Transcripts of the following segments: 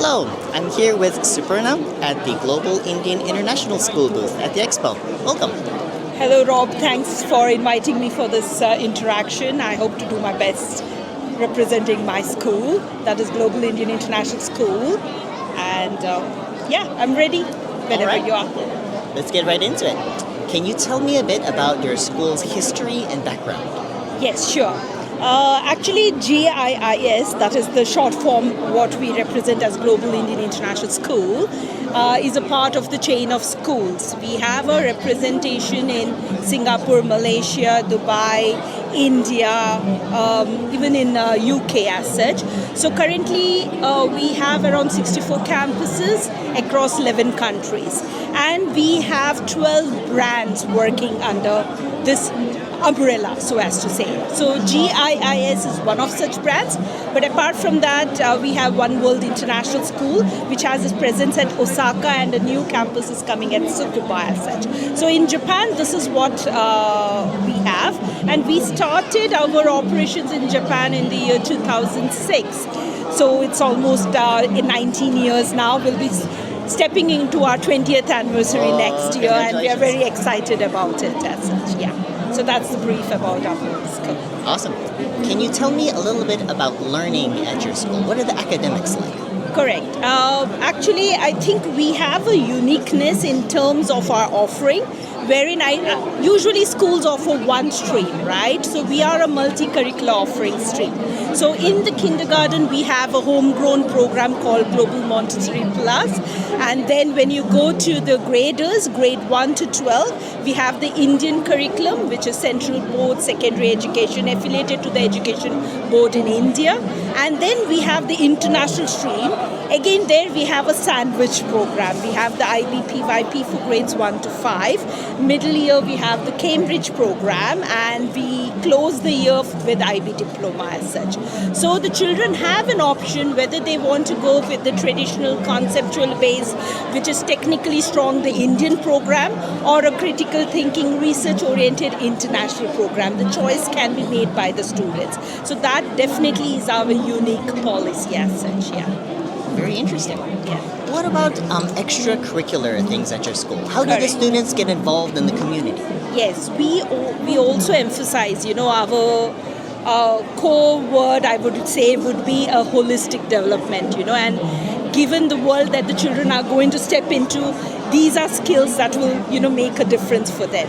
Hello, I'm here with Suparna at the Global Indian International School booth at the Expo. Welcome. Hello, Rob. Thanks for inviting me for this interaction. I hope to do my best representing my school, that is Global Indian International School. And I'm ready whenever right. you are. Let's get right into it. Can you tell me a bit about your school's history and background? Yes, sure. Actually, GIIS, that is the short form what we represent as Global Indian International School, is a part of the chain of schools. We have a representation in Singapore, Malaysia, Dubai, India, even in UK as such. So currently we have around 64 campuses across 11 countries. And we have 12 brands working under this umbrella, so as to say. So GIIS is one of such brands, but apart from that, we have One World International School, which has its presence at Osaka, and a new campus is coming at Tsukuba as such. So in Japan, this is what we have, and we started our operations in Japan in the year 2006. So it's almost 19 years now. We'll be stepping into our 20th anniversary next year, and we are very excited about it as such. Yeah. So that's the brief about our school. Awesome. Can you tell me a little bit about learning at your school? What are the academics like? Correct. Actually, I think we have a uniqueness in terms of our offering, wherein usually schools offer one stream, right? So we are a multi-curricular offering stream. So in the kindergarten, we have a homegrown program called Global Montessori Plus. And then when you go to the graders, grade 1 to 12, we have the Indian curriculum, which is Central Board Secondary Education, affiliated to the Education Board in India. And then we have the international stream. Again, there we have a sandwich program. We have the IBPYP for grades 1 to 5. Middle year, we have the Cambridge program, and we close the year with IB diploma as such. So the children have an option whether they want to go with the traditional conceptual base, which is technically strong, the Indian program, or a critical thinking, research-oriented international program. The choice can be made by the students. So that definitely is our unique policy as such, yeah. Very interesting. Yeah. What about extracurricular things at your school? How do the students get involved in the community? Yes, we also emphasize, our core word, I would say, would be a holistic development, and given the world that the children are going to step into, these are skills that will, make a difference for them.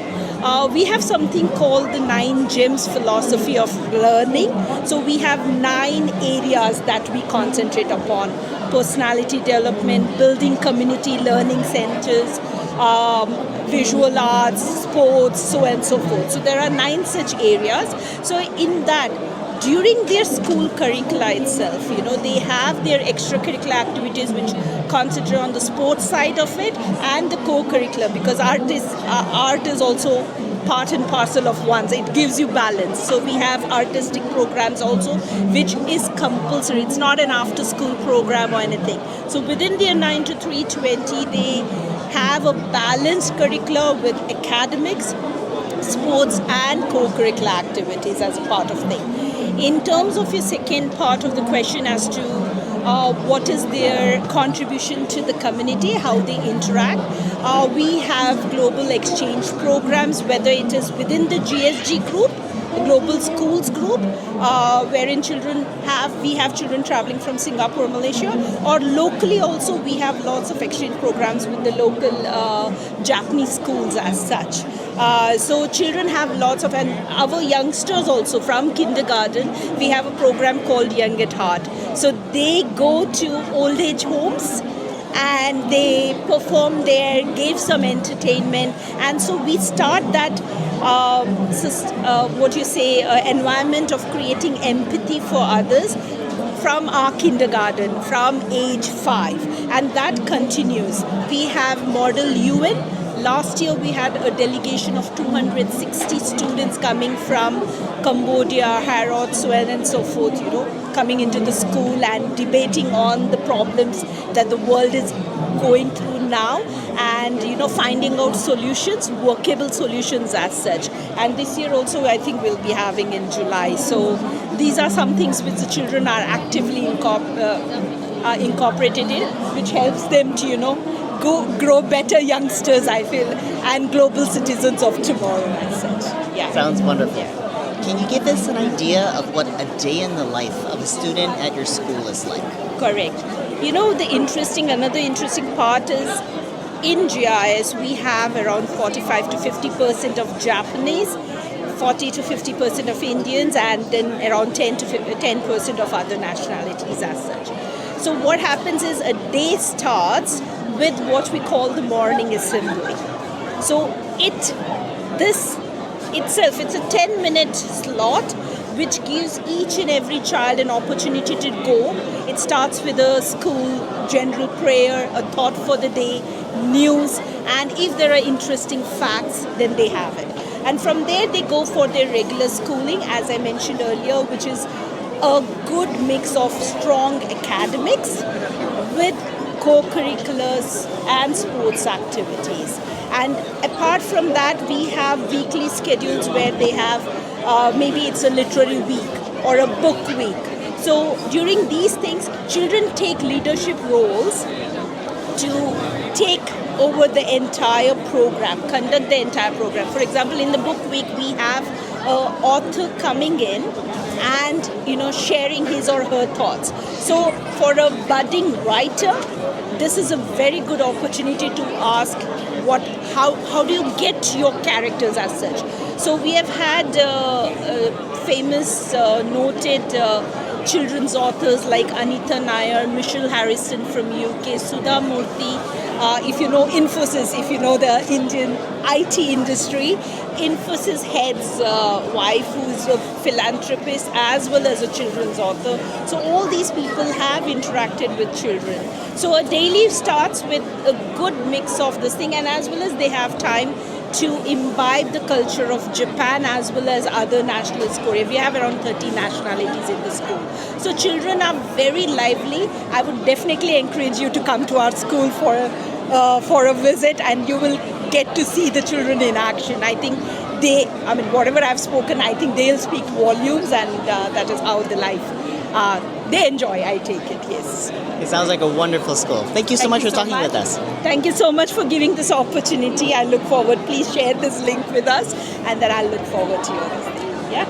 We have something called the 9 gems philosophy of learning. So we have 9 areas that we concentrate upon: personality development, building community learning centers, visual arts, sports, so and so forth. So there are 9 such areas. So in that, during their school curricula itself, they have their extracurricular activities which concentrate on the sports side of it, and the co-curricular, because art is also part and parcel of one. It gives you balance. So we have artistic programs also, which is compulsory. It's not an after-school program or anything. So within their 9 to 3:20, they have a balanced curricula with academics, sports, and co-curricular activities as a part of thing. In terms of your second part of the question as to what is their contribution to the community, how they interact, we have global exchange programs, whether it is within the GSG group, the Global Schools group, wherein we have children traveling from Singapore, Malaysia, or locally also we have lots of exchange programs with the local Japanese schools as such. So children have lots of, and our youngsters also from kindergarten, we have a program called Young at Heart. So they go to old age homes and they perform there, give some entertainment, and so we start that environment of creating empathy for others from our kindergarten, from age 5, and that continues. We have Model UN. Last year we had a delegation of 260 students coming from Cambodia, Harod, so on and so forth, coming into the school and debating on the problems that the world is going through now, and finding out solutions, workable solutions as such. And this year also I think we'll be having in July. So these are some things which the children are actively incorporated in, which helps them to, grow better youngsters, I feel, and global citizens of tomorrow as such. Yeah. Sounds wonderful. Can you give us an idea of what a day in the life of a student at your school is like? Correct. Another interesting part is in GIS we have around 45 to 50% of Japanese, 40 to 50% of Indians, and then around 10% of other nationalities as such. So what happens is a day starts with what we call the morning assembly. So this itself, it's a 10-minute slot which gives each and every child an opportunity to go. It starts with a school general prayer, a thought for the day, news, and if there are interesting facts, then they have it. And from there they go for their regular schooling, as I mentioned earlier, which is a good mix of strong academics with co-curriculars and sports activities. And apart from that, we have weekly schedules where they have maybe it's a literary week or a book week. So during these things, children take leadership roles to take over the entire program, conduct the entire program. For example, in the book week, we have an author coming in and sharing his or her thoughts. So for a budding writer, this is a very good opportunity to ask how do you get your characters as such. So we have had famous noted children's authors like Anita Nair, Michelle Harrison from UK, Sudha Murthy, if you know Infosys, if you know the Indian IT industry, Infosys head's wife, who's a philanthropist as well as a children's author. So all these people have interacted with children. So a daily starts with a good mix of this thing, and as well as they have time to imbibe the culture of Japan as well as other nationals. Korea. We have around 30 nationalities in the school. So children are very lively. I would definitely encourage you to come to our school for a visit, and you will get to see the children in action. I think whatever I've spoken, I think they'll speak volumes, and that is how they enjoy, I take it, yes. It sounds like a wonderful school. Thank you so much for talking with us. Thank you so much for giving this opportunity. I look forward. Please share this link with us, and then I'll look forward to your visit. Yeah.